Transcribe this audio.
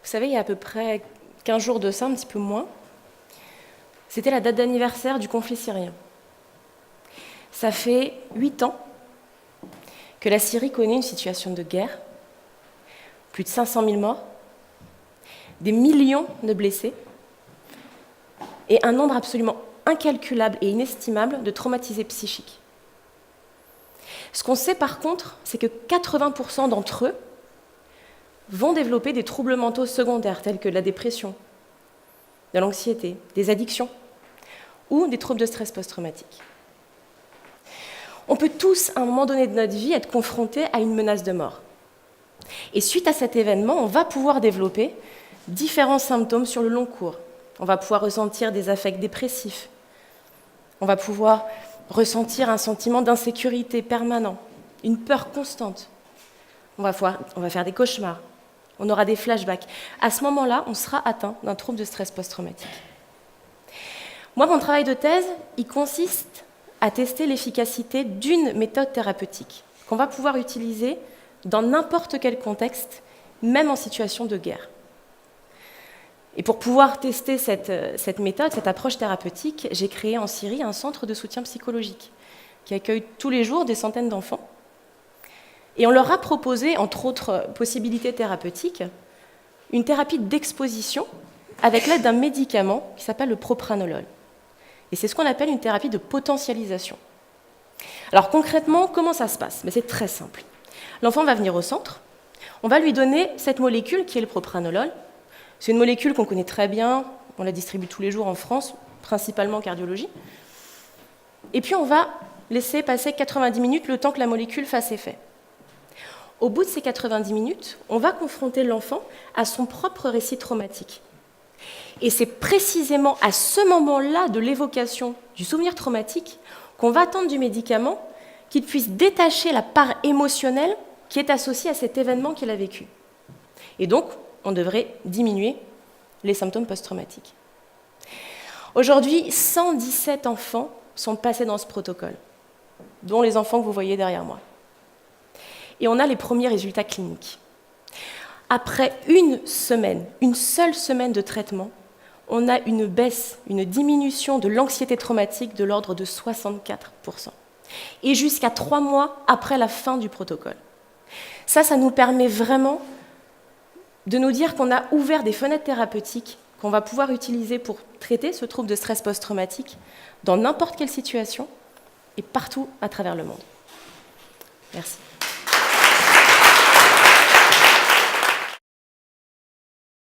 Vous savez, il y a à peu près 15 jours de ça, un petit peu moins, c'était la date d'anniversaire du conflit syrien. Ça fait 8 ans que la Syrie connaît une situation de guerre, plus de 500 000 morts, des millions de blessés et un nombre absolument incalculable et inestimable de traumatisés psychiques. Ce qu'on sait par contre, c'est que 80% d'entre eux vont développer des troubles mentaux secondaires tels que la dépression, de l'anxiété, des addictions ou des troubles de stress post-traumatique. On peut tous, à un moment donné de notre vie, être confrontés à une menace de mort. Et suite à cet événement, on va pouvoir développer différents symptômes sur le long cours. On va pouvoir ressentir des affects dépressifs. On va pouvoir ressentir un sentiment d'insécurité permanent, une peur constante. On va faire des cauchemars. On aura des flashbacks. À ce moment-là, on sera atteint d'un trouble de stress post-traumatique. Moi, mon travail de thèse, il consiste à tester l'efficacité d'une méthode thérapeutique qu'on va pouvoir utiliser dans n'importe quel contexte, même en situation de guerre. Et pour pouvoir tester cette méthode, cette approche thérapeutique, j'ai créé en Syrie un centre de soutien psychologique qui accueille tous les jours des centaines d'enfants. Et on leur a proposé, entre autres possibilités thérapeutiques, une thérapie d'exposition avec l'aide d'un médicament qui s'appelle le propranolol. Et c'est ce qu'on appelle une thérapie de potentialisation. Alors concrètement, comment ça se passe? C'est très simple. L'enfant va venir au centre, on va lui donner cette molécule qui est le propranolol. C'est une molécule qu'on connaît très bien, on la distribue tous les jours en France, principalement en cardiologie. Et puis on va laisser passer 90 minutes le temps que la molécule fasse effet. Au bout de ces 90 minutes, on va confronter l'enfant à son propre récit traumatique. Et c'est précisément à ce moment-là de l'évocation du souvenir traumatique qu'on va attendre du médicament qu'il puisse détacher la part émotionnelle qui est associée à cet événement qu'il a vécu. Et donc, on devrait diminuer les symptômes post-traumatiques. Aujourd'hui, 117 enfants sont passés dans ce protocole, dont les enfants que vous voyez derrière moi. Et on a les premiers résultats cliniques. Après une seule semaine de traitement, on a une baisse, une diminution de l'anxiété traumatique de l'ordre de 64%. Et jusqu'à 3 mois après la fin du protocole. Ça nous permet vraiment de nous dire qu'on a ouvert des fenêtres thérapeutiques qu'on va pouvoir utiliser pour traiter ce trouble de stress post-traumatique dans n'importe quelle situation et partout à travers le monde. Merci.